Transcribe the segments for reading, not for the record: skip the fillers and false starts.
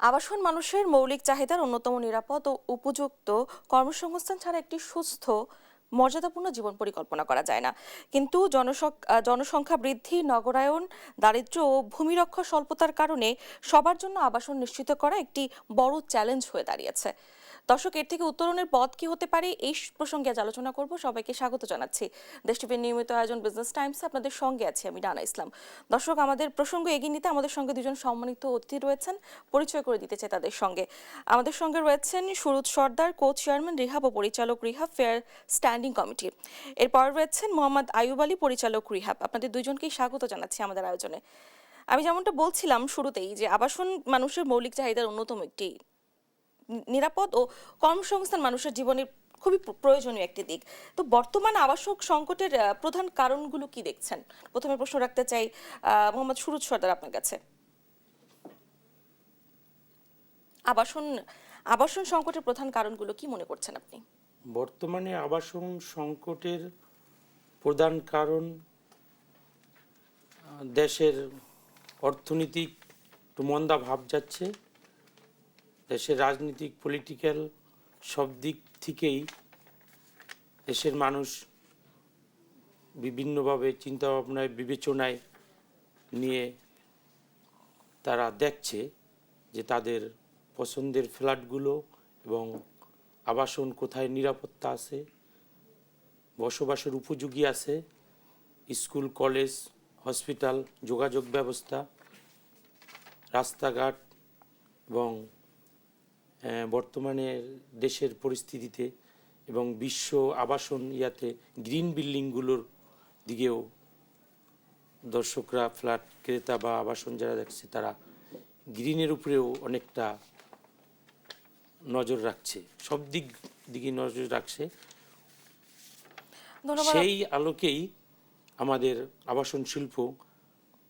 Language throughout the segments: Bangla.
আবাসন মানুষের মৌলিক চাহিদার অন্যতম নিরাপদ ও উপযুক্ত কর্মসংস্থান ছাড়া একটি সুস্থ মর্যাদাপূর্ণ জীবন পরিকল্পনা করা যায় না। কিন্তু জনসংখ্যা বৃদ্ধি, নগরায়ন, দারিদ্র্য ও ভূমিরক্ষা স্বল্পতার কারণে সবার জন্য আবাসন নিশ্চিত করা একটি বড় চ্যালেঞ্জ হয়ে দাঁড়িয়েছে। দর্শক, এর থেকে উত্তরণের পথ কি হতে পারে, এই প্রসঙ্গে আজ আলোচনা করব। সবাইকে স্বাগত জানাচ্ছি দেশ টিভির নিয়মিত আয়োজন বিজনেস টাইমস। আপনাদের সঙ্গে আছি আমি ডানা ইসলাম। দর্শক, আমাদের প্রসঙ্গ এগিয়ে নিতে আমাদের সঙ্গে দুজন সম্মানিত অতিথি রয়েছেন, পরিচয় করে দিতে চাই তাদের সঙ্গে। আমাদের সঙ্গে রয়েছেন সুরুজ সর্দার, কো চেয়ারম্যান রিহাব ও পরিচালক রিহাব ফেয়ার স্ট্যান্ডিং কমিটি। এরপর রয়েছেন মোহাম্মদ আয়ুব আলী, পরিচালক রিহাব। আপনাদের দুজনকেই স্বাগত জানাচ্ছি আমাদের আয়োজনে। আমি যেমনটা বলছিলাম শুরুতেই, যে আবাসন মানুষের মৌলিক চাহিদার অন্যতম একটি নিরাপদ ও কর্মসংস্থান মানুষের জীবনের খুবই প্রয়োজনীয় একটি দিক। তো বর্তমান আবাসক সংকটের প্রধান কারণগুলো কি দেখছেন? প্রথমে প্রশ্ন রাখতে চাই মোহাম্মদ সুরুজ সর্দার আপনার কাছে। আবাসন আবাসন সংকটের প্রধান কারণগুলো কি মনে করছেন আপনি? বর্তমানে আবাসন সংকটের প্রধান কারণ দেশের অর্থনৈতিক একটু মন্দা ভাব যাচ্ছে। দেশের রাজনৈতিক, পলিটিক্যাল সব দিক থেকেই দেশের মানুষ বিভিন্নভাবে চিন্তাভাবনায়, বিবেচনায় নিয়ে তারা দেখছে যে তাদের পছন্দের ফ্ল্যাটগুলো এবং আবাসন কোথায় নিরাপত্তা আছে, বসবাসের উপযোগী আছে, স্কুল, কলেজ, হসপিটাল, যোগাযোগ ব্যবস্থা, রাস্তাঘাট এবং বর্তমানে দেশের পরিস্থিতিতে এবং বিশ্ব আবাসন গ্রিন বিল্ডিংগুলোর দিকেও দর্শকরা, ফ্ল্যাট ক্রেতা বা আবাসন যারা দেখছে তারা গ্রিনের উপরেও অনেকটা নজর রাখছে, সব দিকে নজর রাখছে। সেই আলোকেই আমাদের আবাসন শিল্প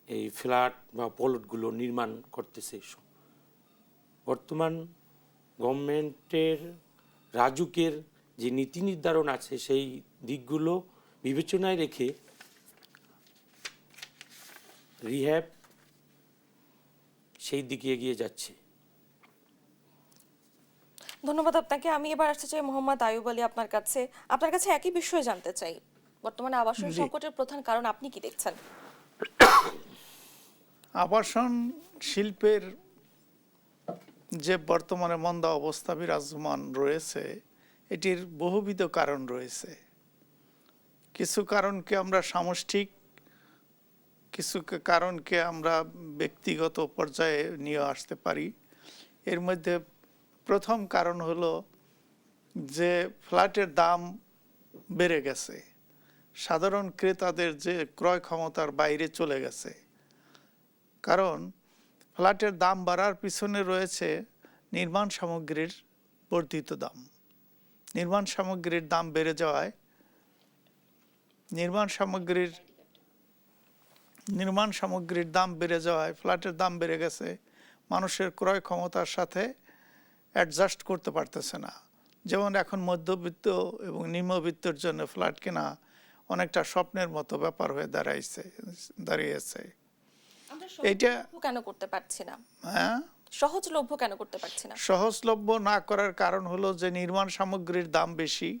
এই ফ্ল্যাট বা প্লটগুলো নির্মাণ করতেছে। বর্তমান গভর্নমেন্টের, রাজুকের যে নীতি নির্ধারণ আছে সেই দিকগুলো বিবেচনায় রেখে রিহ্যাব সেই দিকে এগিয়ে যাচ্ছে। ধন্যবাদ আপনাকে। আমি এবার আসতে চাই মোহাম্মদ আয়ুব আলী, আপনার কাছে একই বিষয়ে জানতে চাই। বর্তমানে আবাসন সংকটের প্রধান কারণ আপনি কি দেখছেন? আবাসন শিল্পের যে বর্তমানে মন্দা অবস্থা বিরাজমান রয়েছে, এটির বহুবিধ কারণ রয়েছে। কিছু কারণকে আমরা সামষ্টিক, কিছু কারণকে আমরা ব্যক্তিগত পর্যায়ে নিয়ে আসতে পারি। এর মধ্যে প্রথম কারণ হলো যে ফ্ল্যাটের দাম বেড়ে গেছে, সাধারণ ক্রেতাদের যে ক্রয় ক্ষমতার বাইরে চলে গেছে। কারণ ফ্ল্যাটের দাম বাড়ার পিছনে রয়েছে নির্মাণ সামগ্রীর বর্ধিত দাম। নির্মাণ সামগ্রীর দাম বেড়ে যাওয়ায় ফ্ল্যাটের দাম বেড়ে গেছে, মানুষের ক্রয় ক্ষমতার সাথে অ্যাডজাস্ট করতে পারতেছে না। যেমন এখন মধ্যবিত্ত এবং নিম্নবিত্তের জন্য ফ্ল্যাট কেনা অনেকটা স্বপ্নের মতো ব্যাপার হয়ে দাঁড়িয়েছে। এটা কেন করতে পারছি না? সহজলভ্য কেন করতে পারছি না? সহজলভ্য না করার কারণ হলো যে নির্মাণ সামগ্রীর দাম বেশি,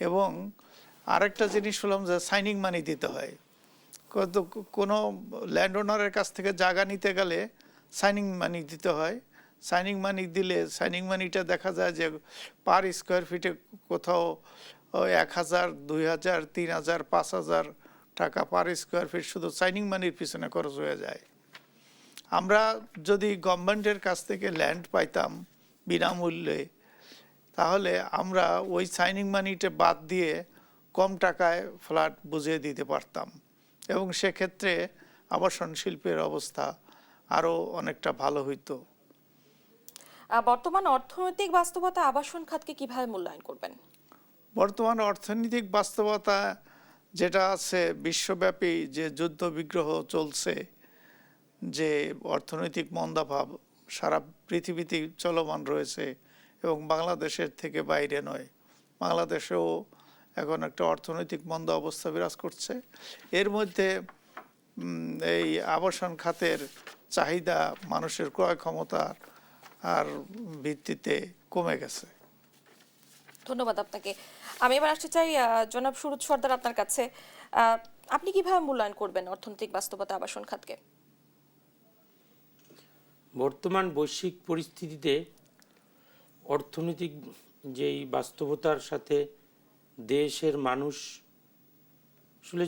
এবং আরেকটা জিনিস হলাম যে সাইনিং মানি দিতে হয়। কোনো ল্যান্ড ওনারের কাছ থেকে জায়গা নিতে গেলে সাইনিং মানি দিতে হয়। সাইনিং মানি দিলে সাইনিং মানিটা দেখা যায় যে পার স্কোয়ার ফিটে কোথাও 1,000, 2,000, 3,000, 5,000 টাকা পার স্কোয়ার ফিট শুধু সাইনিং মানির পিছনে খরচ হয়ে যায়। আমরা যদি গভর্নমেন্টের কাছ থেকে ল্যান্ড পাইতাম বিনামূল্যে, তাহলে আমরা ওই সাইনিং মানিটা বাদ দিয়ে কম টাকায় ফ্ল্যাট বুঝিয়ে দিতে পারতাম, এবং সেক্ষেত্রে আবাসন শিল্পের অবস্থা আরও অনেকটা ভালো হইতো। বর্তমান অর্থনৈতিক বাস্তবতা আবাসন খাতকে কিভাবে মূল্যায়ন করবেন? বর্তমান অর্থনৈতিক বাস্তবতা যেটা আছে, বিশ্বব্যাপী যে যুদ্ধ বিগ্রহ চলছে, যে অর্থনৈতিক মন্দাভাব সারা পৃথিবীতে চলমান রয়েছে এবং বাংলাদেশের থেকে বাইরে নয়, বাংলাদেশেও এখন একটা অর্থনৈতিক মন্দা অবস্থা বিরাজ করছে। এর মধ্যে এই আবাসন খাতের চাহিদা, মানুষের ক্রয় ক্ষমতার আর ভিত্তিতে কমে গেছে। ধন্যবাদ আপনাকে। আমি এবার আসতে চাই জনাব সুরুজ সর্দার আপনার কাছে। আপনি কিভাবে মূল্যায়ন করবেন অর্থনৈতিক বাস্তবতা আবাসন খাতকে? বর্তমান বৈশ্বিক পরিস্থিতিতে অর্থনৈতিক যেই বাস্তবতার সাথে দেশের মানুষ আসলে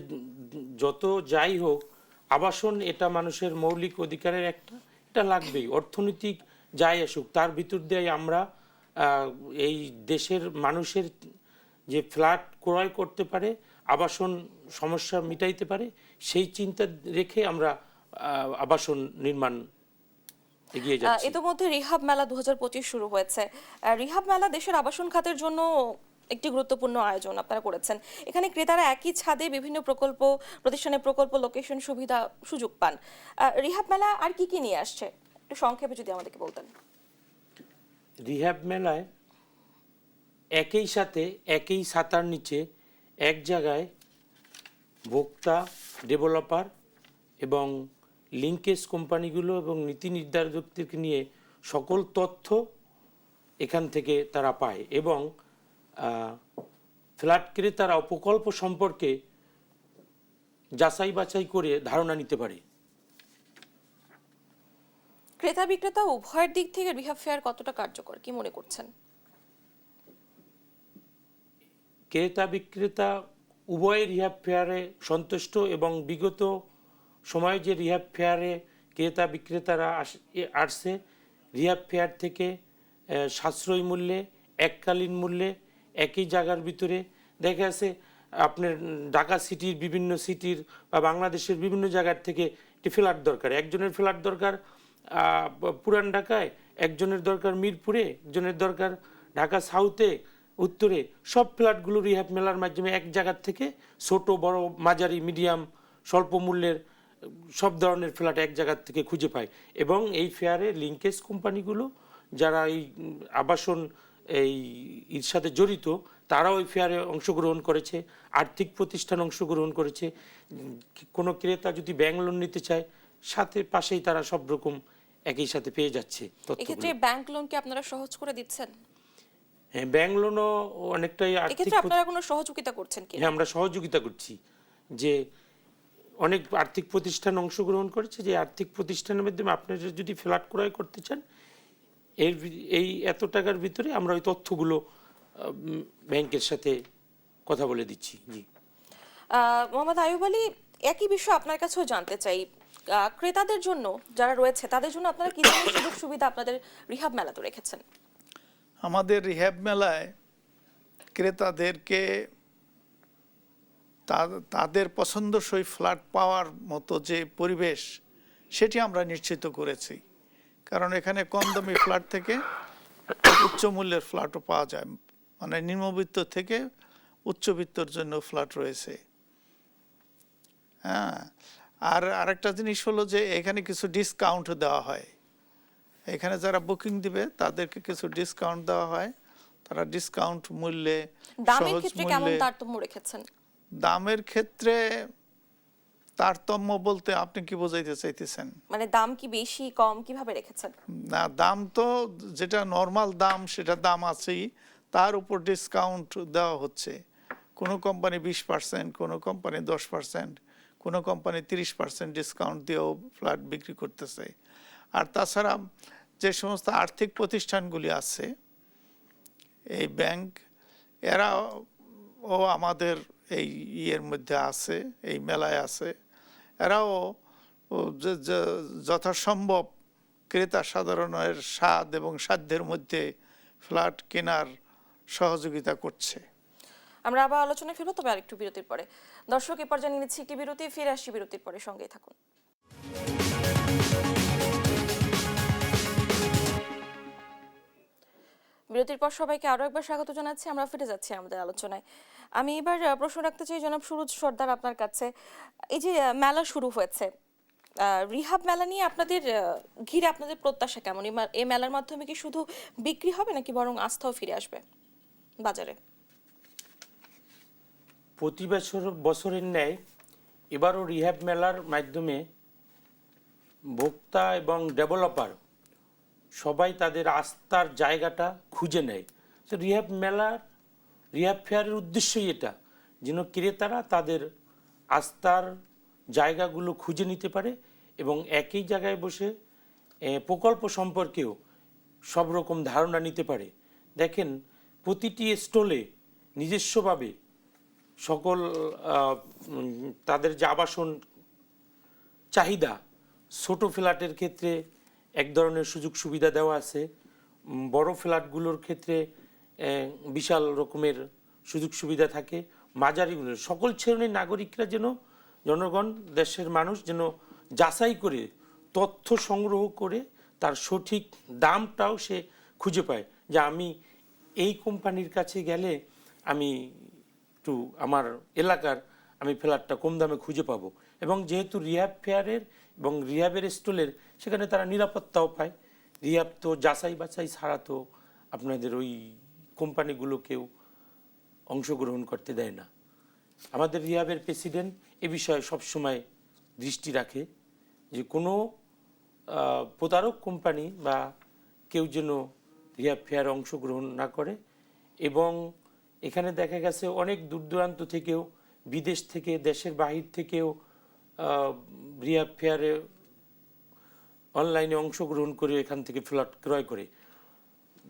যত যাই হোক, আবাসন এটা মানুষের মৌলিক অধিকারের একটা, এটা লাগবেই। অর্থনৈতিক যাই আসুক, তার ভিতর দিয়ে আমরা এই দেশের মানুষের যে ফ্ল্যাট ক্রয় করতে পারে, আবাসন সমস্যা মিটাইতে পারে, সেই চিন্তা রেখে আমরা আবাসন নির্মাণ এগিয়ে যাচ্ছি। ইতোমধ্যে রিহাব মেলা 2025 শুরু হয়েছে। রিহাব মেলা দেশের আবাসন খাতের জন্য একটি গুরুত্বপূর্ণ আয়োজন আপনারা করেছেন। এখানে ক্রেতারা একই ছাদে বিভিন্ন প্রতিষ্ঠানের প্রকল্প, লোকেশন, সুবিধা, সুযোগ পান। রিহাব মেলা আর কি কি নিয়ে আসছে একটু সংক্ষেপে যদি আমাদেরকে বলতেন। রিহ্যাব মেলায় একই সাথে একই ছাতার নিচে এক জায়গায় ভোক্তা, ডেভেলপার এবং লিঙ্কেজ কোম্পানিগুলো এবং নীতি নির্ধারকদেরকে নিয়ে সকল তথ্য এখান থেকে তারা পায় এবং ফ্ল্যাট ক্রেতারা প্রকল্প সম্পর্কে যাচাই বাছাই করে ধারণা নিতে পারে। ক্রেতা বিক্রেতা উভয়ের দিক থেকে রিহাব ফেয়ার কতটা কার্যকর কি মনে করছেন? ক্রেতা বিক্রেতা উভয় রিহ্যাব ফেয়ারে সন্তুষ্ট এবং বিগত সময়ে যে রিহ্যাব ফেয়ারে ক্রেতা বিক্রেতারা আসছে, রিহ্যাব ফেয়ার থেকে সাশ্রয়ী মূল্যে, এককালীন মূল্যে, একই জায়গার ভিতরে দেখা যাচ্ছে আপনার ঢাকা সিটির, বিভিন্ন সিটির বা বাংলাদেশের বিভিন্ন জায়গার থেকে একটি ফ্ল্যাট দরকার। একজনের ফ্ল্যাট দরকার পুরান ঢাকায়, একজনের দরকার মিরপুরে, একজনের দরকার ঢাকা সাউথে, উত্তরে। সব ফ্ল্যাটগুলো রিহ্যাব মেলার মাধ্যমে এক জায়গার থেকে ছোট, বড়, মাঝারি, মিডিয়াম, স্বল্প মূল্যের সব ধরনের ফ্ল্যাট এক জায়গার থেকে খুঁজে পায়। এবং এই ফেয়ারে লিঙ্কেজ কোম্পানিগুলো যারা এই আবাসন এর সাথে জড়িত, তারাও ওই ফেয়ারে অংশগ্রহণ করেছে, আর্থিক প্রতিষ্ঠান অংশগ্রহণ করেছে। কোনো ক্রেতা যদি ব্যাংক লোন নিতে চায়, সাথে পাশেই তারা সব রকম একই সাথে পেয়ে যাচ্ছে। এক্ষেত্রে ব্যাংক লোন কি আপনারা সহজ করে দিচ্ছেন? হ্যাঁ, ব্যাংক লোনও অনেকটাই আর্থিক, এক্ষেত্রে আপনারা কোনো সহযোগিতা করছেন কি? হ্যাঁ, আমরা সহযোগিতা করছি। যে অনেক আর্থিক প্রতিষ্ঠান অংশগ্রহণ করেছে, যে আর্থিক প্রতিষ্ঠানের মাধ্যমে আপনারা যদি ফ্ল্যাট ক্রয় করতে চান, এই এত টাকার ভিতরে আমরা ওই তথ্যগুলো ব্যাংকের সাথে কথা বলে দিচ্ছি। জি, মোহাম্মদ আয়ুব আলী, একই বিষয় আপনার কাছেও জানতে চাই। ক্রেতাদের জন্য যারা রয়েছে তাদের জন্য আপনারা কি ধরনের সুযোগ সুবিধা আপনাদের রিহাব মেলাতে রেখেছেন? আমাদের রিহ্যাব মেলায় ক্রেতাদেরকে তাদের পছন্দসই ফ্ল্যাট পাওয়ার মতো যে পরিবেশ, সেটি আমরা নিশ্চিত করেছি। কারণ এখানে কম দামি ফ্ল্যাট থেকে উচ্চ মূল্যের ফ্ল্যাটও পাওয়া যায়, মানে নিম্নবিত্ত থেকে উচ্চবিত্তর জন্য ফ্ল্যাট রয়েছে। হ্যাঁ, আর আরেকটা জিনিস হলো যে এখানে কিছু ডিসকাউন্ট দেওয়া হয়। এখানে যারা বুকিং দিবে তাদেরকে কিছু ডিসকাউন্ট দেওয়া হয়, তারা ডিসকাউন্ট মূল্যে, দামের সহজ ক্ষেত্রে কেমন মূল্যে। তারতম্য রেখেছেন? দামের ক্ষেত্রে তারতম্য বলতে আপনি কি বোঝাইতে চাইতেছেন? মানে দাম কি বেশি কম কিভাবে রেখেছেন? না, দাম তো যেটা নর্মাল দাম সেটা দাম আছেই, তার উপর ডিসকাউন্ট দেওয়া হচ্ছে। কোনো কোম্পানি 20%, কোনো কোম্পানি 10%, কোনো কোম্পানি 30% ডিসকাউন্ট দিয়েও ফ্ল্যাট বিক্রি করতেছে। আর তাছাড়া যে সমস্ত আর্থিক প্রতিষ্ঠানগুলি আছে, এই ব্যাংক, এরাও আমাদের এই ইয়ের মধ্যে আছে, এই মেলায় আছে। এরাও যথাসম্ভব ক্রেতা সাধারণের স্বাদ এবং সাধ্যের মধ্যে ফ্ল্যাট কেনার সহযোগিতা করছে। আমরা আবার আলোচনায় ফিরবো, তবে আরেকটু বিরতির পরে। দর্শক, এ পর্যায়ে নিচ্ছি একটি বিরতি, ফিরে আসছি বিরতির পরে, সঙ্গেই থাকুন। বিরতির পর সবাইকে আরো একবার স্বাগত জানাচ্ছি। আমরা ফিরে যাচ্ছি আমাদের আলোচনায়। আমি এবার প্রশ্ন রাখতে চাই জনাব সুরুজ সর্দার আপনার কাছে। এই যে মেলা শুরু হয়েছে, রিহাব মেলা নিয়ে আপনাদের ঘিরে আপনাদের প্রত্যাশা কেমন? এই মেলার মাধ্যমে কি শুধু বিক্রি হবে নাকি বরং আস্থাও ফিরে আসবে বাজারে? প্রতি বছরের ন্যায় এবারও রিহ্যাব মেলার মাধ্যমে ভোক্তা এবং ডেভেলপার সবাই তাদের আস্থার জায়গাটা খুঁজে নেয়। তো রিহ্যাব ফেয়ারের উদ্দেশ্যই এটা, যেন ক্রেতারা তাদের আস্থার জায়গাগুলো খুঁজে নিতে পারে এবং একই জায়গায় বসে প্রকল্প সম্পর্কেও সব রকম ধারণা নিতে পারে। দেখেন, প্রতিটি স্টলে নিজস্বভাবে সকল তাদের যে আবাসন চাহিদা, ছোট ফ্ল্যাটের ক্ষেত্রে এক ধরনের সুযোগ সুবিধা দেওয়া আছে, বড় ফ্ল্যাটগুলোর ক্ষেত্রে বিশাল রকমের সুযোগ সুবিধা থাকে, মাঝারিগুলোর সকল শ্রেণীর নাগরিকরা যেন, জনগণ, দেশের মানুষ যেন যাচাই করে তথ্য সংগ্রহ করে তার সঠিক দামটাও সে খুঁজে পায়, যে আমি এই কোম্পানির কাছে গেলে আমি একটু আমার এলাকার আমি ফ্ল্যাটটা কম দামে খুঁজে পাবো। এবং যেহেতু রিহ্যাব ফেয়ারের এবং রিহ্যাবের স্টলের, সেখানে তারা নিরাপত্তাও পায়। রিহ্যাব তো যাচাই বাছাই ছাড়া তো আপনাদের ওই কোম্পানিগুলোকেও অংশগ্রহণ করতে দেয় না। আমাদের রিহ্যাবের প্রেসিডেন্ট এ বিষয়ে সবসময় দৃষ্টি রাখে যে কোনো প্রতারক কোম্পানি বা কেউ যেন রিহ্যাব ফেয়ারে অংশগ্রহণ না করে। এবং এখানে দেখা গেছে অনেক দূর দূরান্ত থেকেও, বিদেশ থেকে, দেশের বাহির থেকেও রিহ্যাব ফেয়ারে অনলাইনে অংশগ্রহণ করে এখান থেকে ফ্ল্যাট ক্রয় করে।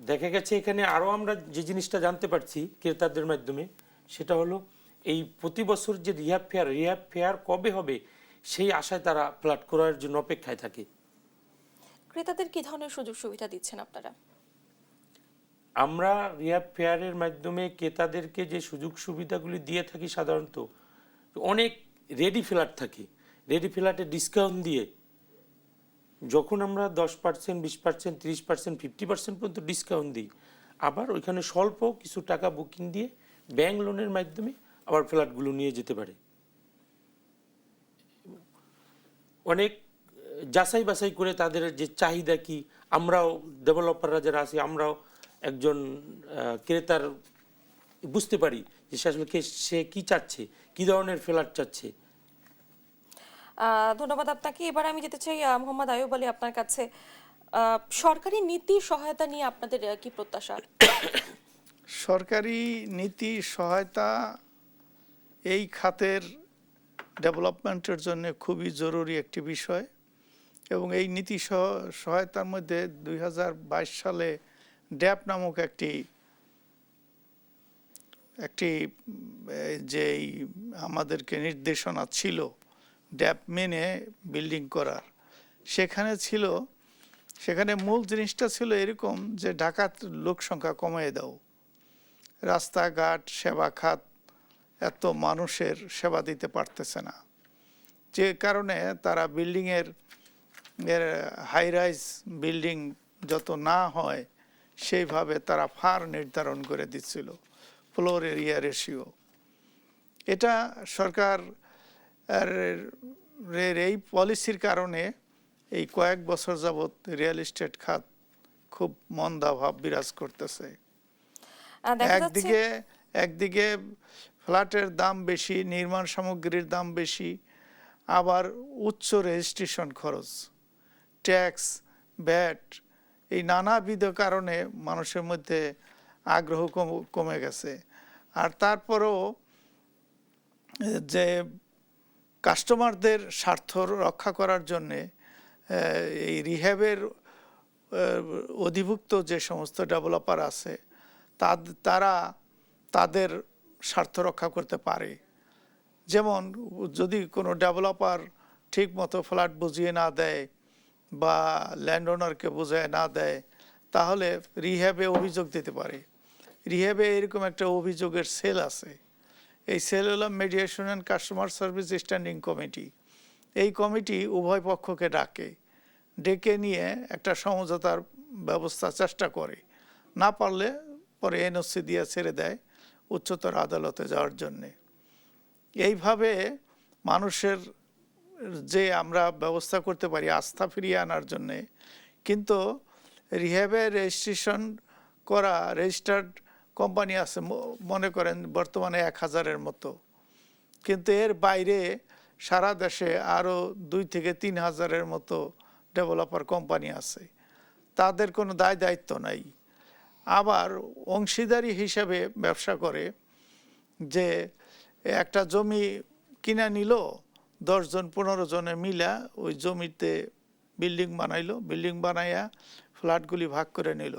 দেখা গেছে এখানে আরও আমরা যে জিনিসটা জানতে পারছি ক্রেতাদের মাধ্যমে, সেটা হলো এই প্রতি বছর যে রিহ্যাব ফেয়ার কবে হবে সেই আশায় তারা ফ্ল্যাট ক্রয়ের জন্য অপেক্ষায় থাকে। ক্রেতাদের কি ধরনের সুযোগ সুবিধা দিচ্ছেন আপনারা? আমরা রিহ্যাব ফেয়ারের মাধ্যমে ক্রেতাদেরকে যে সুযোগ সুবিধাগুলি দিয়ে থাকি, সাধারণত অনেক রেডি ফ্ল্যাট থাকে, রেডি ফ্ল্যাটে ডিসকাউন্ট দিয়ে, যখন আমরা 10%, 20%, 30%, 50% পর্যন্ত ডিসকাউন্ট দিই, আবার ওইখানে স্বল্প কিছু টাকা বুকিং দিয়ে ব্যাংক লোনের মাধ্যমে আবার ফ্ল্যাটগুলো নিয়ে যেতে পারে। অনেক যাচাই বাছাই করে তাদের যে চাহিদা কি, আমরাও ডেভেলপাররা যারা আছি, আমরাও একজন ক্রেতার বুঝতে পারি যে সে আসলে সে কি চাচ্ছে, কি ধরনের ফ্ল্যাট চাচ্ছে। ধন্যবাদ আপনাকে। এবার আমি যেতে চাই মোহাম্মদ আয়ুব আলী আপনার কাছে। সরকারি নীতি সহায়তা নিয়ে আপনাদের কি প্রত্যাশা? সরকারি নীতি সহায়তা এই খাতের ডেভেলপমেন্টের জন্য খুবই জরুরি একটি বিষয়, এবং এই নীতি সহায়তার মধ্যে 2022 সালে ড্যাপ নামক একটি যেই আমাদেরকে নির্দেশনা ছিল ড্যাপ মেনে বিল্ডিং করার, সেখানে মূল জিনিসটা ছিল এরকম যে ঢাকার লোক সংখ্যা কমিয়ে দাও, রাস্তাঘাট, সেবা খাত এত মানুষের সেবা দিতে পারতেছে না, যে কারণে তারা বিল্ডিংয়ের হাই রাইজ বিল্ডিং যত না হয় সেইভাবে তারা ফার নির্ধারণ করে দিচ্ছিল, ফ্লোর এরিয়া রেশিও। এটা সরকার এই পলিসির কারণে এই কয়েক বছর যাবৎ রিয়েল এস্টেট খাত খুব মন্দাভাব বিরাজ করতেছে। একদিকে ফ্ল্যাটের দাম বেশি, নির্মাণ সামগ্রীর দাম বেশি, আবার উচ্চ রেজিস্ট্রেশন খরচ, ট্যাক্স, ভ্যাট, এই নানাবিধ কারণে মানুষের মধ্যে আগ্রহ কমে গেছে। আর তারপরেও যে কাস্টমারদের স্বার্থ রক্ষা করার জন্যে এই রিহ্যাবের অধিভুক্ত যে সমস্ত ডেভেলপার আছে তারা তাদের স্বার্থ রক্ষা করতে পারে। যেমন যদি কোনো ডেভেলপার ঠিক মতো ফ্ল্যাট বুঝিয়ে না দেয় বা ল্যান্ড ওনারকে বুঝিয়ে না দেয়, তাহলে রিহ্যাবে অভিযোগ দিতে পারে। রিহ্যাবে এরকম একটা অভিযোগের সেল আছে, এই সেল হলো mediation and customer service standing committee. এই কমিটি উভয় পক্ষকে ডেকে নিয়ে একটা সমঝোতার ব্যবস্থা চেষ্টা করে, না পারলে পরে এনওসি দিয়ে ছেড়ে দেয় উচ্চতর আদালতে যাওয়ার জন্যে। এইভাবে মানুষের যে আমরা ব্যবস্থা করতে পারি আস্থা ফিরিয়ে আনার জন্যে। কিন্তু রিহ্যাবে রেজিস্ট্রেশন করা রেজিস্টার্ড কোম্পানি আছে মনে করেন বর্তমানে 1000-এর মতো, কিন্তু এর বাইরে সারা দেশে আরও 2 থেকে 3 হাজারের মতো ডেভেলপার কোম্পানি আছে। তাদের কোনো দায় দায়িত্ব নাই। আবার অংশীদারি হিসাবে ব্যবসা করে, যে একটা জমি কিনা নিল, 10 জন 15 জনে মিলা ওই জমিতে বিল্ডিং বানাইলো, বিল্ডিং বানাইয়া ফ্ল্যাটগুলি ভাগ করে নিল।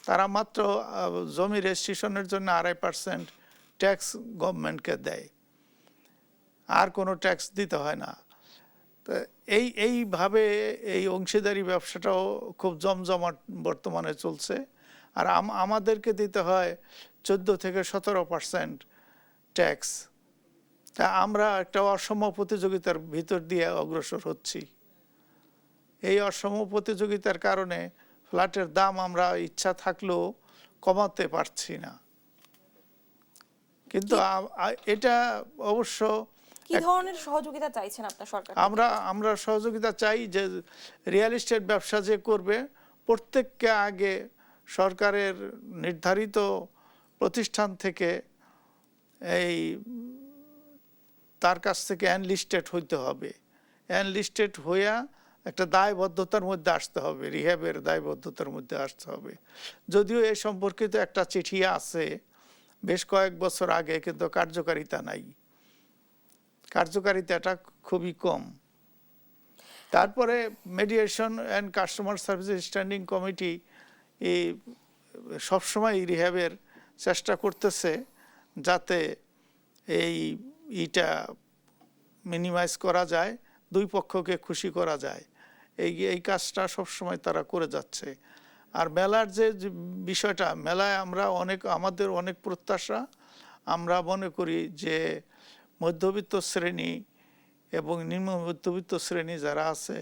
তারা মাত্র জমি রেজিস্ট্রেশনের জন্য 2.5% ট্যাক্স গভর্নমেন্টকে দেয়, আর কোনো ট্যাক্স দিতে হয় না। তো এইভাবে এই অংশীদারি ব্যবসাটাও খুব জমজমাট বর্তমানে চলছে। আর আমাদেরকে দিতে হয় 14 থেকে 17% ট্যাক্স। তা আমরা একটা অসম প্রতিযোগিতার ভিতর দিয়ে অগ্রসর হচ্ছি। এই অসম প্রতিযোগিতার কারণে ফ্ল্যাটের দাম আমরা ইচ্ছা থাকলেও কমাতে পারছি না। কিন্তু এটা অবশ্য কি ধরনের সহযোগিতা চাইছেন আপনার সরকার থেকে? আমরা সহযোগিতা চাই যে রিয়েল এস্টেট ব্যবসা যে করবে, প্রত্যেককে আগে সরকারের নির্ধারিত প্রতিষ্ঠান থেকে এই তার কাছ থেকে অ্যানলিস্টেড হইতে হবে। অ্যানলিস্টেড হইয়া একটা দায়বদ্ধতার মধ্যে আসতে হবে, রিহ্যাবের দায়বদ্ধতার মধ্যে আসতে হবে। যদিও এ সম্পর্কিত একটা চিঠি আছে বেশ কয়েক বছর আগে, কিন্তু কার্যকারিতা নাই, কার্যকারিতাটা খুবই কম। তারপরে mediation and customer service standing committee এই সবসময় রিহ্যাবের চেষ্টা করতেছে যাতে এইটা মিনিমাইজ করা যায়, দুই পক্ষকে খুশি করা যায়। এই কাজটা সবসময় তারা করে যাচ্ছে। আর মেলার যে বিষয়টা, মেলায় আমাদের অনেক প্রত্যাশা। আমরা মনে করি যে মধ্যবিত্ত শ্রেণী এবং নিম্ন মধ্যবিত্ত শ্রেণী যারা আছে,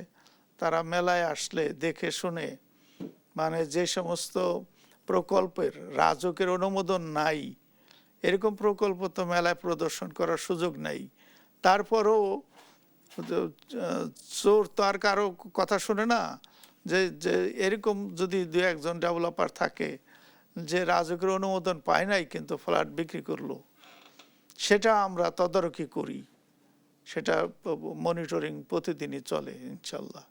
তারা মেলায় আসলে দেখে শুনে, মানে যে সমস্ত প্রকল্পের রাজুকের অনুমোদন নাই, এরকম প্রকল্প তো মেলায় প্রদর্শন করার সুযোগ নাই। তারপরও চোর তো আর কারো কথা শুনে না, যে এরকম যদি 2-1 ডেভেলপার থাকে যে রাজুকের অনুমোদন পায় নাই কিন্তু ফ্ল্যাট বিক্রি করলো, সেটা আমরা তদারকি করি, সেটা মনিটরিং প্রতিদিনই চলে ইনশাল্লাহ।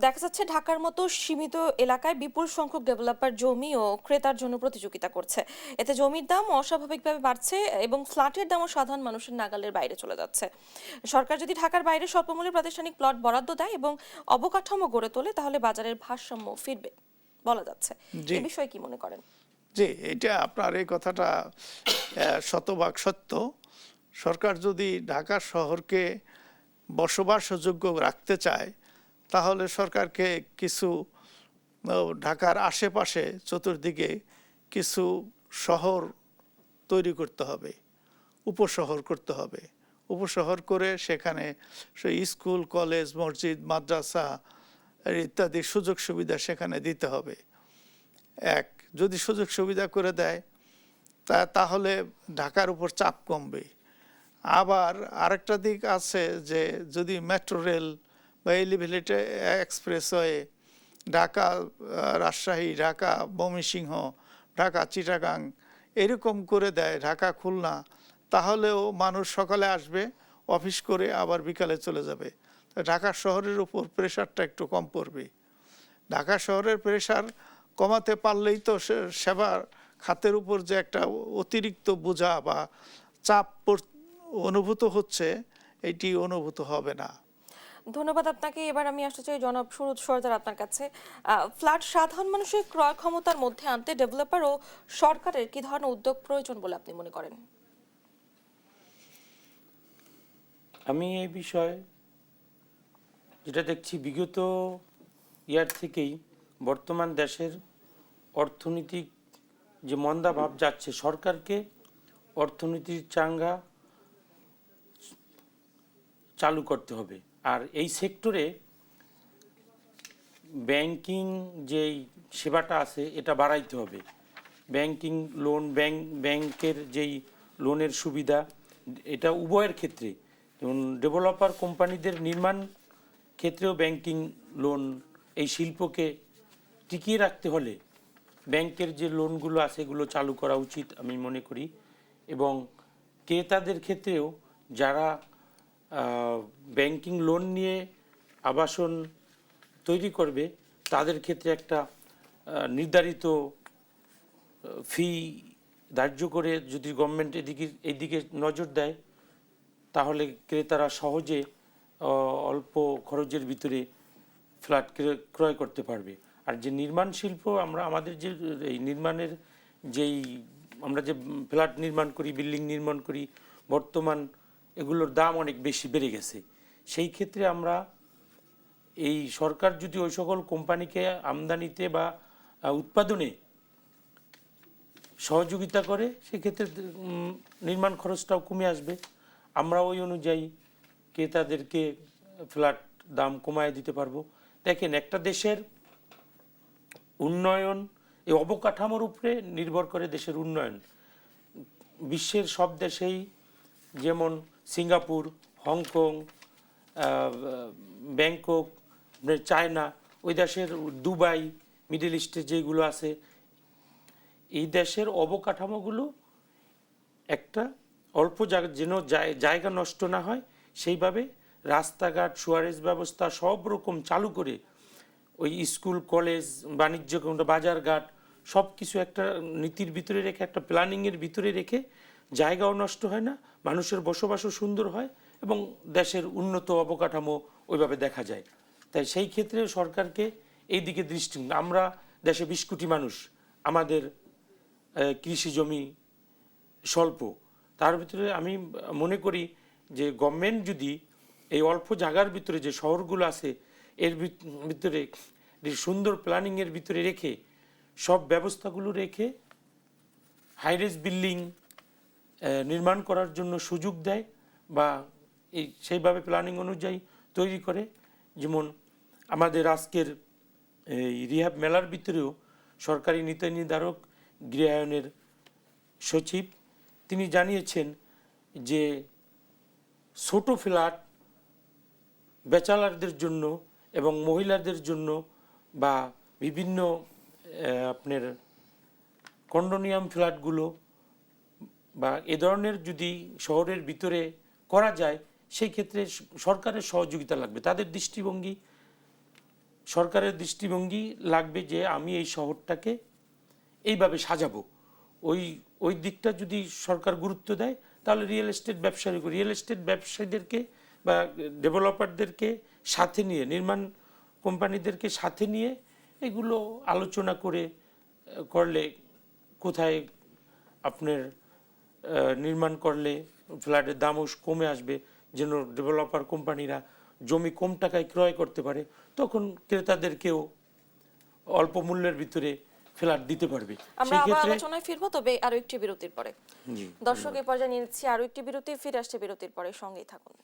দেখা যাচ্ছে ঢাকার মতো সীমিত এলাকায় বিপুল সংখ্যক ডেভেলপার জমি ও ক্রেতার জন্য প্রতিযোগিতা করছে। এতে জমির দাম অস্বাভাবিকভাবে বাড়ছে এবং ফ্ল্যাটের দামও সাধারণ মানুষের নাগালের বাইরে চলে যাচ্ছে। সরকার যদি ঢাকার বাইরে স্বল্পমূল্যে প্রাতিষ্ঠানিক প্লট বরাদ্দ দেয় এবং অবকাঠামো গড়ে তোলে, তাহলে বাজারের ভারসাম্য ফিরবে বলা যাচ্ছে। এই বিষয়ে কি মনে করেন? জি, এটা আপনার এই কথাটা শতভাগ সত্য। সরকার যদি ঢাকা শহরকে বসবাসযোগ্য রাখতে চায়, তাহলে সরকারকে কিছু ঢাকার আশেপাশে চতুর্দিকে কিছু শহর তৈরি করতে হবে, উপশহর করতে হবে। উপশহর করে সেখানে স্কুল, কলেজ, মসজিদ, মাদ্রাসা ইত্যাদি সুযোগ সুবিধা সেখানে দিতে হবে। যদি সুযোগ সুবিধা করে দেয় তাহলে ঢাকার উপর চাপ কমবে। আবার আরেকটা দিক আছে যে যদি মেট্রো রেল বা এলিভেটেড এক্সপ্রেসওয়ে ঢাকা রাজশাহী, ঢাকা ময়মনসিংহ, ঢাকা চিটাগাং এরকম করে দেয়, ঢাকা খুলনা, তাহলেও মানুষ সকালে আসবে, অফিস করে আবার বিকালে চলে যাবে। ঢাকা শহরের উপর প্রেশারটা একটু কম পড়বে। ঢাকা শহরের প্রেশার কমাতে পারলেই তো সেবার খাতের উপর যে একটা অতিরিক্ত বোঝা বা চাপ অনুভূত হচ্ছে, এটি অনুভূত হবে না। ধন্যবাদ আপনাকে। এবার আমি আসতে চাই জনাব সুরজ সরদার আপনার কাছে। ফ্ল্যাট সাধারণ মানুষের ক্রয় ক্ষমতার মধ্যে আনতে ডেভেলপার ও সরকারের কি ধরনের উদ্যোগ প্রয়োজন বলে আপনি মনে করেন? আমি এই বিষয়ে যেটা দেখছি, বিগত ইয়ার থেকেই বর্তমান দেশের অর্থনৈতিক যে মন্দাভাব যাচ্ছে, সরকারকে অর্থনীতির চাঙ্গা চালু করতে হবে। আর এই সেক্টরে ব্যাংকিং যেই সেবাটা আছে এটা বাড়াইতে হবে। ব্যাংকিং লোন, ব্যাংকের যেই লোনের সুবিধা, এটা উভয়ের ক্ষেত্রে, যেমন ডেভেলপার কোম্পানিদের নির্মাণ ক্ষেত্রেও ব্যাংকিং লোন, এই শিল্পকে টিকিয়ে রাখতে হলে ব্যাংকের যে লোনগুলো আছে এগুলো চালু করা উচিত আমি মনে করি। এবং ক্রেতাদের ক্ষেত্রেও যারা ব্যাংকিং লোন নিয়ে আবাসন তৈরি করবে, তাদের ক্ষেত্রে একটা নির্ধারিত ফি ধার্য করে যদি গভর্নমেন্ট এদিকে নজর দেয়, তাহলে ক্রেতারা সহজে অল্প খরচের ভিতরে ফ্ল্যাট ক্রয় করতে পারবে। আর যে নির্মাণ শিল্প, আমাদের যে এই নির্মাণের যেই আমরা যে ফ্ল্যাট নির্মাণ করি, বিল্ডিং নির্মাণ করি, বর্তমান এগুলোর দাম অনেক বেশি বেড়ে গেছে। সেই ক্ষেত্রে আমরা এই সরকার যদি ওই সকল কোম্পানিকে আমদানিতে বা উৎপাদনে সহযোগিতা করে, সেক্ষেত্রে নির্মাণ খরচটাও কমে আসবে। আমরা ওই অনুযায়ী ক্রেতাদেরকে ফ্ল্যাট দাম কমায় দিতে পারবো। দেখেন, একটা দেশের উন্নয়ন এই অবকাঠামোর উপরে নির্ভর করে দেশের উন্নয়ন। বিশ্বের সব দেশেই, যেমন সিঙ্গাপুর, হংকং, ব্যাংকক, চায়না, ওই দেশের দুবাই, মিডল ইস্টে যেগুলো আছে, এই দেশের অবকাঠামোগুলো একটা অল্প জায়গা যেন জায়গা নষ্ট না হয় সেইভাবে রাস্তাঘাট, সুয়ারেজ ব্যবস্থা সব রকম চালু করে, ওই স্কুল, কলেজ, বাণিজ্য কেন্দ্র, বাজারঘাট সব কিছু একটা নীতির ভিতরে রেখে, একটা প্ল্যানিংয়ের ভিতরে রেখে, জায়গাও নষ্ট হয় না, মানুষের বসবাসও সুন্দর হয় এবং দেশের উন্নত অবকাঠামো ওইভাবে দেখা যায়। তাই সেই ক্ষেত্রে সরকারকে এই দিকে দৃষ্টি, আমরা দেশে 20 কোটি মানুষ, আমাদের কৃষি জমি স্বল্প, তার ভিতরে আমি মনে করি যে গভর্নমেন্ট যদি এই অল্প জায়গার ভিতরে যে শহরগুলো আছে এর ভিতরে সুন্দর প্ল্যানিংয়ের ভিতরে রেখে, সব ব্যবস্থাগুলো রেখে হাইরেজ বিল্ডিং নির্মাণ করার জন্য সুযোগ দেয় বা সেইভাবে প্ল্যানিং অনুযায়ী তৈরি করে। যেমন আমাদের আজকের এই রিহাব মেলার ভিতরেও সরকারি নীতি নির্ধারক, গৃহায়নের সচিব, তিনি জানিয়েছেন যে ছোট ফ্ল্যাট ব্যাচেলারদের জন্য এবং মহিলাদের জন্য বা বিভিন্ন আপনার কন্ডোমিনিয়াম ফ্ল্যাটগুলো বা এ ধরনের যদি শহরের ভিতরে করা যায়, সেই ক্ষেত্রে সরকারের সহযোগিতা লাগবে, তাদের দৃষ্টিভঙ্গি, সরকারের দৃষ্টিভঙ্গি লাগবে যে আমি এই শহরটাকে এইভাবে সাজাবো। ওই দিকটা যদি সরকার গুরুত্ব দেয়, তাহলে রিয়েল এস্টেট ব্যবসায়ীদেরকে বা ডেভেলপারদেরকে সাথে নিয়ে, নির্মাণ কোম্পানিদেরকে সাথে নিয়ে এগুলো আলোচনা করলে কোথায় আপনার নির্মাণ করলে ফ্ল্যাটের দামও কমে আসবে, যেন ডেভেলপার কোম্পানিরা জমি কম টাকায় ক্রয় করতে পারে, তখন ক্রেতাদেরকেও অল্প মূল্যের ভিতরে ফ্ল্যাট দিতে পারবে। আমরা আবার আলোচনায় ফিরবো, তবে আরো একটি বিরতির পরে। দর্শক, এই পর্যায়ে নিচ্ছি আরো একটি বিরতি, ফিরে আসছে বিরতির পরে, সঙ্গেই থাকুন।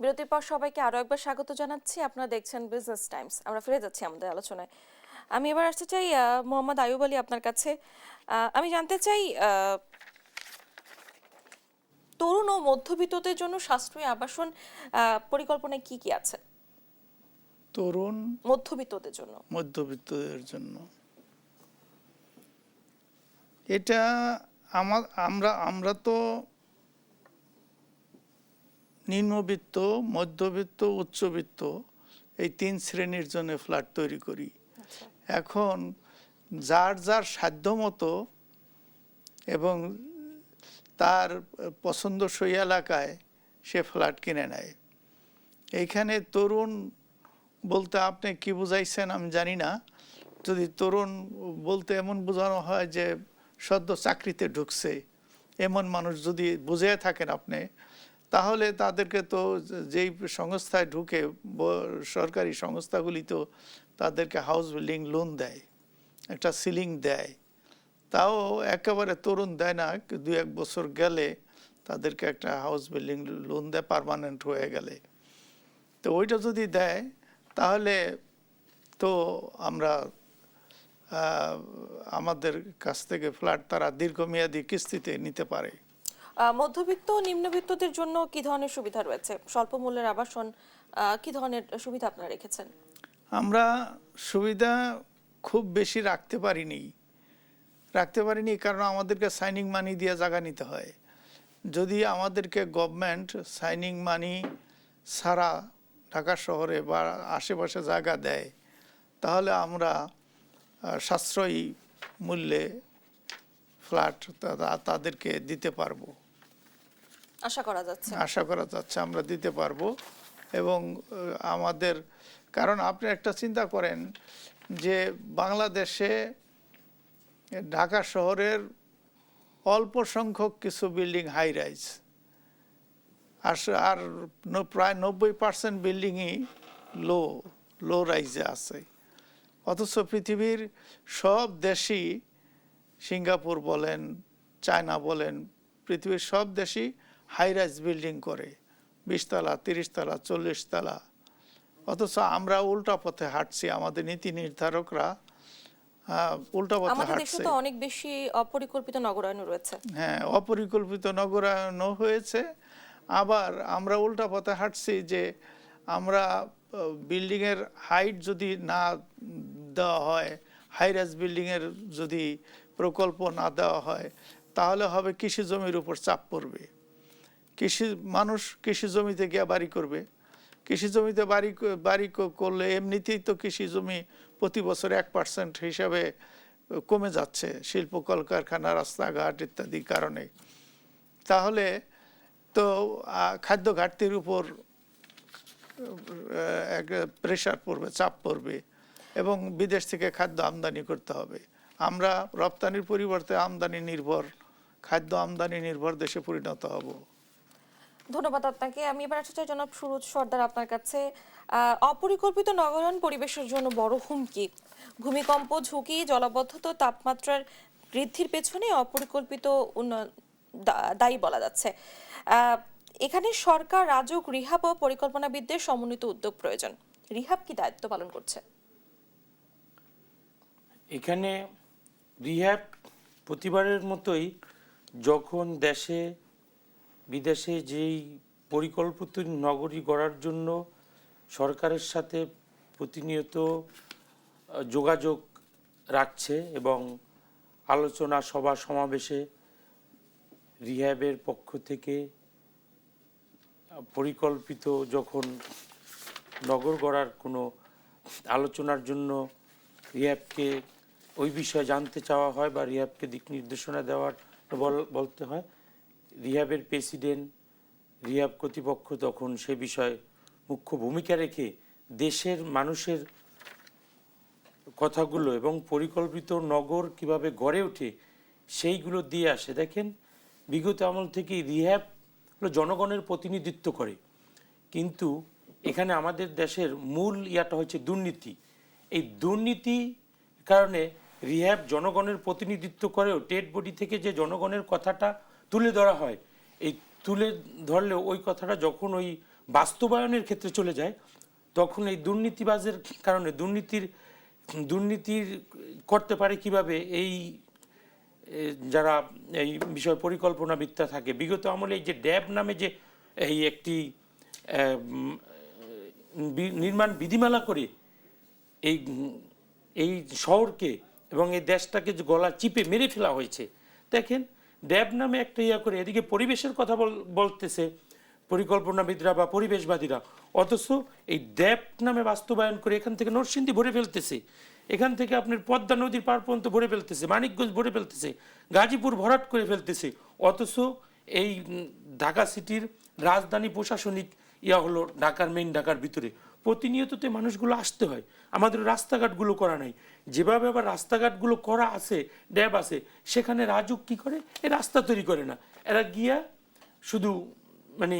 বিরতির পর সবাইকে আরো একবার স্বাগত জানাচ্ছি। আপনারা দেখছেন বিজনেস টাইমস। আমরা ফিরে যাচ্ছি আমাদের আলোচনায়। আমি এবার আসতে চাই মোহাম্মদ আয়ুব আলী আপনার কাছে। আমি জানতে চাই, তরুণ ও মধ্যবিত্তদের জন্য সাশ্রয়ী আবাসন পরিকল্পনায় কি কি আছে? তরুণ মধ্যবিত্তদের জন্য এটা আমরা তো নিম্নবিত্ত, মধ্যবিত্ত, উচ্চবিত্ত এই 3 শ্রেণীর জন্য ফ্ল্যাট তৈরি করি। এখন যার যার সাধ্য মতো এবং তার পছন্দসই এলাকায় সে ফ্ল্যাট কিনে নেয়। এইখানে তরুণ বলতে আপনি কি বুঝাইছেন আমি জানি না। যদি তরুণ বলতে এমন বোঝানো হয় যে সদ্য চাকরিতে ঢুকছে, এমন মানুষ যদি বুঝে থাকেন আপনি, তাহলে তাদেরকে তো যেই সংস্থায় ঢুকে, সরকারি সংস্থাগুলি তো তাদেরকে হাউস বিল্ডিং লোন দেয়, একটা সিলিং দেয়, তাও একেবারে তরুণ দেয় না, 2-1 বছর গেলে তাদেরকে একটা হাউস বিল্ডিং লোন দেয় পার্মানেন্ট হয়ে গেলে। তো ওইটা যদি দেয় তাহলে তো আমরা আমাদের কাছ থেকে ফ্ল্যাট তারা দীর্ঘমেয়াদী কিস্তিতে নিতে পারে। মধ্যবিত্ত ও নিম্নবিত্তদের জন্য কি ধরনের সুবিধা রয়েছে? স্বল্প মূল্যের আবাসন কি ধরনের সুবিধা আপনারা রেখেছেন? আমরা সুবিধা খুব বেশি রাখতে পারিনি, কারণ আমাদেরকে সাইনিং মানি দিয়ে জায়গা নিতে হয়। যদি আমাদেরকে গভর্নমেন্ট সাইনিং মানি ছাড়া ঢাকা শহরে বা আশেপাশে জায়গা দেয়, তাহলে আমরা সাশ্রয়ী মূল্যে ফ্ল্যাট তাদেরকে দিতে পারবো, আশা করা যাচ্ছে। আশা করা যাচ্ছে আমরা দিতে পারবো। এবং আমাদের, কারণ আপনি একটা চিন্তা করেন যে বাংলাদেশে ঢাকা শহরের অল্প সংখ্যক কিছু বিল্ডিং হাই রাইজ, আর প্রায় 90% বিল্ডিংই লো রাইজে আছে। অথচ পৃথিবীর সব দেশই, সিঙ্গাপুর বলেন, চায়না বলেন, পৃথিবীর সব দেশই হাই রাইজ বিল্ডিং করে, 20 তলা, 30 তলা, 40 তলা। অথচ আমরা উল্টা পথে হাঁটছি, আমাদের নীতি নির্ধারকরা উল্টা পথে আমাদের দেশে হাঁটছে। তো অনেক বেশি অপরিকল্পিত নগরায়ন রয়েছে। হ্যাঁ, অপরিকল্পিত নগরায়নও হয়েছে। আবার আমরা উল্টা পথে হাঁটছি যে আমরা বিল্ডিং এর হাইট যদি না দেওয়া হয়, হাই রাইজ বিল্ডিং এর যদি প্রকল্প না দেওয়া হয়, তাহলে হবে কৃষি জমির উপর চাপ পড়বে। মানুষ কৃষি জমিতে গিয়ে বাড়ি করবে। কৃষি জমিতে বাড়ি করলে এমনিতেই তো কৃষি জমি প্রতি বছর 1% হিসাবে কমে যাচ্ছে শিল্প কলকারখানা, রাস্তাঘাট ইত্যাদি কারণে। তাহলে তো খাদ্য ঘাটতির উপর প্রেশার পড়বে, চাপ পড়বে, এবং বিদেশ থেকে খাদ্য আমদানি করতে হবে। আমরা রপ্তানির পরিবর্তে আমদানি নির্ভর, খাদ্য আমদানি নির্ভর দেশে পরিণত হব। ধন্যবাদ আপনাকে। আমি এবার আসতে চাই জনাব সুরজ সর্দার আপনার কাছে। অপরিকল্পিত নগরায়ন পরিবেশের জন্য বড় হুমকি। ভূমিকম্প ঝুঁকি, জলাবদ্ধতা, তাপমাত্রার বৃদ্ধির পেছনে অপরিকল্পিত উন্নয়ন দায়ী বলা যাচ্ছে। এখানে সরকার, রাজুক, রিহাব ও পরিকল্পনাবিদদের সমন্বিত উদ্যোগ প্রয়োজন। রিহাব কি দায়িত্ব পালন করছে? এখানে রিহ্যাব প্রতিবারের মতোই যখন দেশে বিদেশে যেই পরিকল্পিত নগরী গড়ার জন্য সরকারের সাথে প্রতিনিয়ত যোগাযোগ রাখছে এবং আলোচনা সভা সমাবেশে রিহ্যাবের পক্ষ থেকে পরিকল্পিত যখন নগর গড়ার কোনো আলোচনার জন্য রিহ্যাবকে ওই বিষয়ে জানতে চাওয়া হয় বা রিহ্যাবকে দিক নির্দেশনা দেওয়ার বলতে হয়, রিহ্যাবের প্রেসিডেন্ট, রিহ্যাব কর্তৃপক্ষ তখন সে বিষয়ে মুখ্য ভূমিকা রেখে দেশের মানুষের কথাগুলো এবং পরিকল্পিত নগর কিভাবে গড়ে ওঠে সেইগুলো দিয়ে আসে। দেখেন, বিগত আমল থেকে রিহ্যাব হলো জনগণের প্রতিনিধিত্ব করে, কিন্তু এখানে আমাদের দেশের মূল ইয়াটা হচ্ছে দুর্নীতি। এই দুর্নীতি কারণে রিহ্যাব জনগণের প্রতিনিধিত্ব করেও টেট বডি থেকে যে জনগণের কথাটা তুলে ধরা হয়, এই তুলে ধরলেও ওই কথাটা যখন ওই বাস্তবায়নের ক্ষেত্রে চলে যায়, তখন এই দুর্নীতিবাজের কারণে দুর্নীতির করতে পারে কিভাবে এই যারা এই বিষয় পরিকল্পনাবিদরা থাকে। বিগত আমলে এই যে ড্যাব নামে যে এই একটি নির্মাণ বিধিমালা করে এই শহরকে এবং এই দেশটাকে যে গলা চিপে মেরে ফেলা হয়েছে। দেখেন, ড্যাব নামে একটা ইয়া করে এদিকে পরিবেশের কথা বলতেছে পরিকল্পনাবিদরা বা পরিবেশবাদীরা, অথচ এই ড্যাব নামে বাস্তবায়ন করে এখান থেকে নরসিংদী ভরে ফেলতেছে, এখান থেকে আপনার পদ্মা নদীর পার পর্যন্ত ভরে ফেলতেছে, মানিকগঞ্জ ভরে ফেলতেছে, গাজীপুর ভরাট করে ফেলতেছে। অথচ এই ঢাকা সিটির রাজধানী প্রশাসনিক ইয়া হলো ঢাকার মেইন ঢাকার ভিতরে প্রতিনিয়ততে মানুষগুলো আসতে হয়, আমাদের রাস্তাঘাটগুলো করা নাই। যেভাবে আবার রাস্তাঘাটগুলো করা আছে, ড্যাব আছে, সেখানে রাজুক কি করে, এই রাস্তা তৈরি করে না, এরা গিয়া শুধু মানে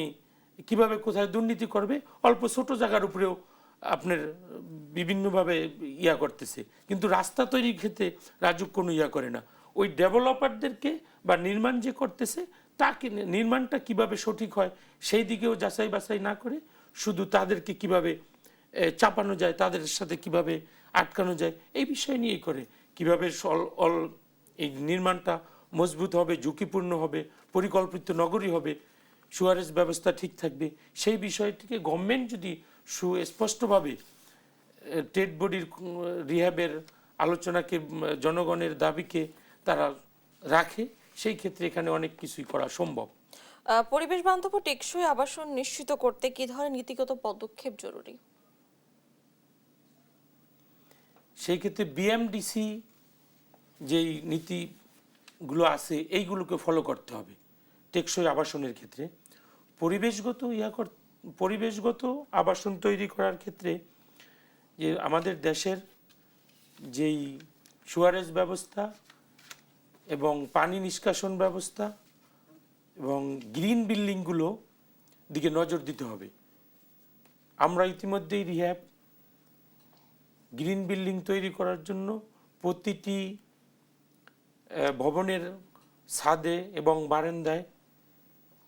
কিভাবে কোথায় দুর্নীতি করবে অল্প ছোট জায়গার উপরেও আপনার বিভিন্নভাবে ইয়া করতেছে, কিন্তু রাস্তা তৈরির ক্ষেত্রে রাজুক কোনো ইয়া করে না। ওই ডেভেলপারদেরকে বা নির্মাণ যে করতেছে তাকে নির্মাণটা কিভাবে সঠিক হয় সেই দিকেও যাচাই বাছাই না করে শুধু তাদেরকে কিভাবে চাপানো যায়, তাদের সাথে কিভাবে আটকানো যায় এই বিষয় নিয়েই করে। কিভাবে এই নির্মাণটা মজবুত হবে, ঝুঁকিপূর্ণ হবে, পরিকল্পিত নগরী হবে, সুয়ারেজ ব্যবস্থা ঠিক থাকবে, সেই বিষয়টিকে গভর্নমেন্ট যদি সুস্পষ্টভাবে টেট বডির রিহ্যাবের আলোচনাকে, জনগণের দাবিকে তারা রাখে, সেই ক্ষেত্রে এখানে অনেক কিছুই করা সম্ভব। পরিবেশ বান্ধব ও টেকসই আবাসন নিশ্চিত করতে কি ধরনের নীতিগত পদক্ষেপ জরুরি? সেই ক্ষেত্রে বিএমডিসি যেই নীতিগুলো আছে এইগুলোকে ফলো করতে হবে টেকসই আবাসনের ক্ষেত্রে। পরিবেশগত আবাসন তৈরি করার ক্ষেত্রে যে আমাদের দেশের যেই সুয়ারেজ ব্যবস্থা এবং পানি নিষ্কাশন ব্যবস্থা এবং গ্রিন বিল্ডিংগুলো দিকে নজর দিতে হবে। আমরা ইতিমধ্যেই রিহ্যাব গ্রিন বিল্ডিং তৈরি করার জন্য প্রতিটি ভবনের ছাদে এবং বারান্দায়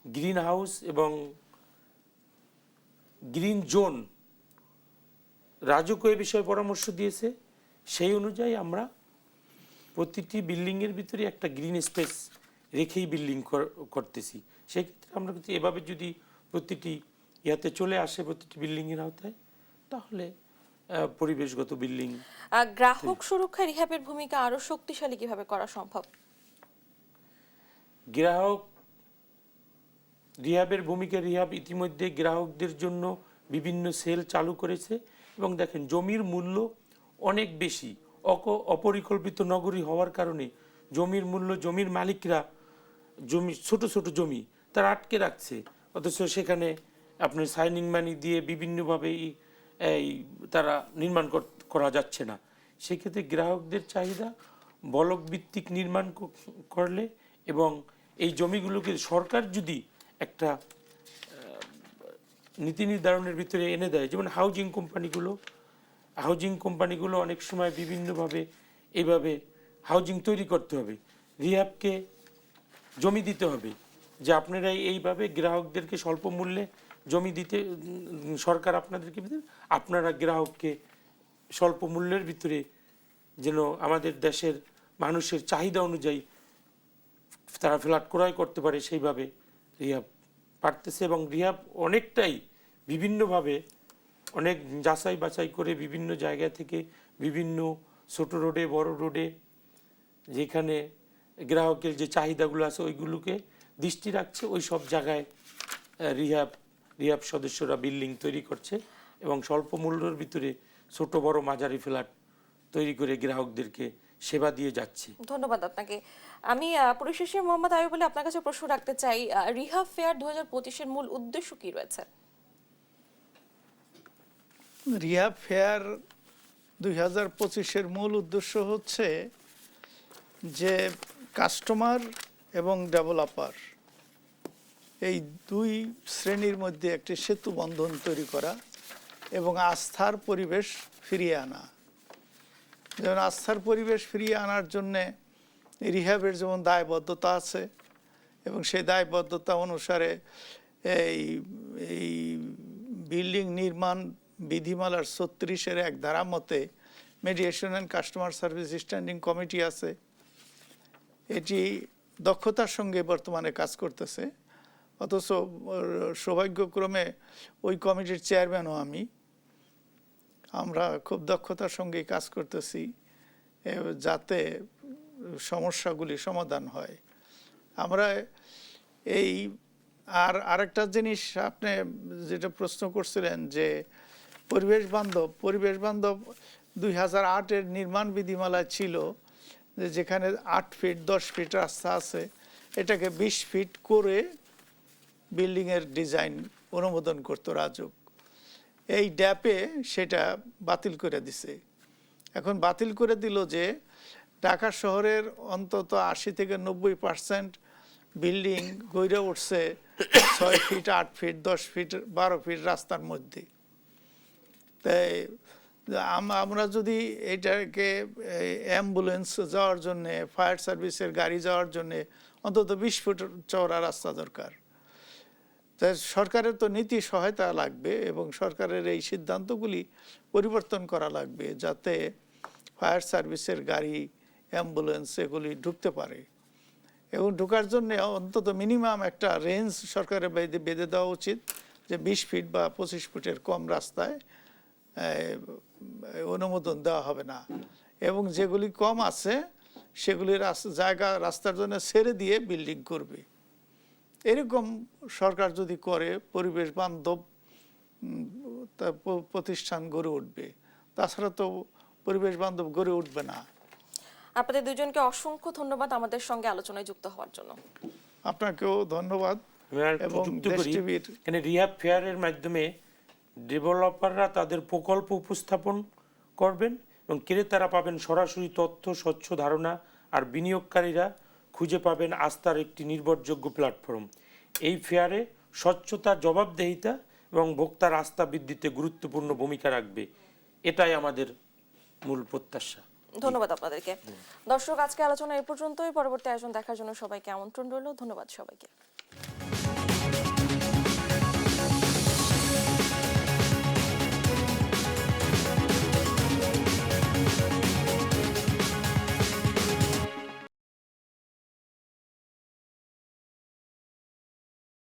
গ্রিন হাউস এবং গ্রিন জোন রাজুক এ বিষয়ে পরামর্শ দিয়েছে। সেই অনুযায়ী আমরা প্রতিটি বিল্ডিংয়ের ভিতরে একটা গ্রিন স্পেস রেখেই বিল্ডিং করতেছি। সেই ক্ষেত্রে আমরা কিন্তু এভাবে যদি প্রতিটি ইয়াতে চলে আসে প্রতিটি বিল্ডিংয়ের আওতায়, তাহলে পরিবেশগত বিল্ডিং। গ্রাহক সুরক্ষায় রিহ্যাবের ভূমিকা আরো শক্তিশালী কিভাবে করা সম্ভব? রিহ্যাবের ভূমিকা, রিহ্যাব ইতিমধ্যে গ্রাহকদের জন্য বিভিন্ন সেল চালু করেছে এবং দেখেন জমির মূল্য অনেক বেশি, অপরিকল্পিত নগরী হওয়ার কারণে জমির মূল্য, জমির মালিকরা ছোট ছোট জমি তারা আটকে রাখছে, অথচ সেখানে আপনার সাইনিং মানি দিয়ে বিভিন্নভাবে এই তারা নির্মাণ করা যাচ্ছে না। সেক্ষেত্রে গ্রাহকদের চাহিদা বলক ভিত্তিক নির্মাণ করলে এবং এই জমিগুলোকে সরকার যদি একটা নীতি নির্ধারণের ভিতরে এনে দেয়, যেমন হাউজিং কোম্পানিগুলো অনেক সময় বিভিন্নভাবে এইভাবে হাউজিং তৈরি করতে হবে, রিহ্যাবকে জমি দিতে হবে যে আপনারা এইভাবে গ্রাহকদেরকে স্বল্প মূল্যে জমি দিতে, সরকার আপনাদেরকে আপনারা গ্রাহককে স্বল্প মূল্যের ভিতরে যেন আমাদের দেশের মানুষের চাহিদা অনুযায়ী তারা ফ্ল্যাট ক্রয় করতে পারে, সেইভাবে রিহ্যাব পারতেছে। এবং রিহ্যাব অনেকটাই বিভিন্নভাবে অনেক যাচাই বাছাই করে বিভিন্ন জায়গা থেকে বিভিন্ন ছোট রোডে বড় রোডে যেখানে গ্রাহকের যে চাহিদাগুলো আছে ওইগুলোকে দৃষ্টি রাখছে, ওই সব জায়গায় রিহ্যাব সদস্যরা বিল্ডিং তৈরি করছে এবং স্বল্প মূল্যের ভিতরে ছোট বড় মাঝারি ফ্ল্যাট তৈরি করে গ্রাহকদেরকে সেবা দিয়ে যাচ্ছে। ধন্যবাদ আপনাকে। আমি পরিশেষে মোহাম্মদ আয়ুব বলে আপনার কাছে প্রশ্ন রাখতে চাই, রিহ্যাব ফেয়ার 2025-এর মূল উদ্দেশ্য কি রয়েছে? রিহ্যাব ফেয়ার 2025-এর মূল উদ্দেশ্য হচ্ছে যে কাস্টমার এবং ডেভেলপার এই দুই শ্রেণীর মধ্যে একটি সেতু বন্ধন তৈরি করা এবং আস্থার পরিবেশ ফিরিয়ে আনা। যেমন আস্থার পরিবেশ ফিরিয়ে আনার জন্যে রিহ্যাবের যেমন দায়বদ্ধতা আছে এবং সেই দায়বদ্ধতা অনুসারে এই বিল্ডিং নির্মাণ বিধিমালার 36-এর এক ধারা মতে mediation and customer service standing committee আছে। এটি দক্ষতার সঙ্গে বর্তমানে কাজ করতেছে, অথচ সৌভাগ্যক্রমে ওই কমিটির চেয়ারম্যানও আমরা খুব দক্ষতার সঙ্গে কাজ করতেছি যাতে সমস্যাগুলি সমাধান হয়। আমরা আরেকটা জিনিস আপনি যেটা প্রশ্ন করছিলেন যে পরিবেশ বান্ধব 2008-এর নির্মাণ বিধিমালায় ছিল যে যেখানে 8 ফিট 10 ফিট রাস্তা আছে এটাকে 20 ফিট করে বিল্ডিংয়ের ডিজাইন অনুমোদন করতো রাজুক। এই ড্যাপে সেটা বাতিল করে দিছে। এখন বাতিল করে দিল যে ঢাকা শহরের অন্তত 80 থেকে 90% বিল্ডিং গড়ে উঠছে 6 ফিট 8 ফিট 10 ফিট 12 ফিট রাস্তার মধ্যে। তাই আমরা যদি এটাকে অ্যাম্বুলেন্স যাওয়ার জন্যে, ফায়ার সার্ভিসের গাড়ি যাওয়ার জন্যে অন্তত 20 ফুট চওড়া রাস্তা দরকার। তাই সরকারের তো নীতি সহায়তা লাগবে এবং সরকারের এই সিদ্ধান্তগুলি পরিবর্তন করা লাগবে যাতে ফায়ার সার্ভিসের গাড়ি, অ্যাম্বুলেন্স এগুলি ঢুকতে পারে এবং ঢোকার জন্য অন্তত মিনিমাম একটা রেঞ্জ সরকারের বেঁধে দেওয়া উচিত যে 20 ফিট বা 25 ফুটের কম রাস্তায় অনুমোদন দেওয়া হবে না এবং যেগুলি কম আছে সেগুলি রাস্তার জন্য ছেড়ে দিয়ে বিল্ডিং করবে। এরকম সরকার যদি করে পরিবেশ বান্ধব প্রতিষ্ঠান গড়ে উঠবে, তাছাড়া তো পরিবেশ বান্ধব গড়ে উঠবে না। আপনাদের দুজনকে অসংখ্য ধন্যবাদ আমাদের সঙ্গে আলোচনায় যুক্ত হওয়ার জন্য। আপনাকেও ধন্যবাদ। আমি আর একটু এবং যুক্ত দেশ করি, টিভির এখানে রিহ্যাব ফেয়ারের মাধ্যমে ডেভেলপাররা তাদের প্রকল্প উপস্থাপন করবেন এবং ক্রেতারা পাবেন সরাসরি তথ্য, স্বচ্ছ ধারণা, আর বিনিয়োগকারীরা খুঁজে পাবেন আস্থার একটি নির্ভরযোগ্য প্ল্যাটফর্ম। এই ফেয়ারে স্বচ্ছতা, জবাবদিহিতা এবং ভোক্তার আস্থা বৃদ্ধিতে গুরুত্বপূর্ণ ভূমিকা রাখবে, এটাই আমাদের মূল প্রত্যাশা। ধন্যবাদ আপনাদেরকে। দর্শক, আজকে আলোচনা এই পর্যন্তই। পরবর্তী আয়োজন দেখার জন্য সবাইকে আমন্ত্রণ রইল। ধন্যবাদ সবাইকে।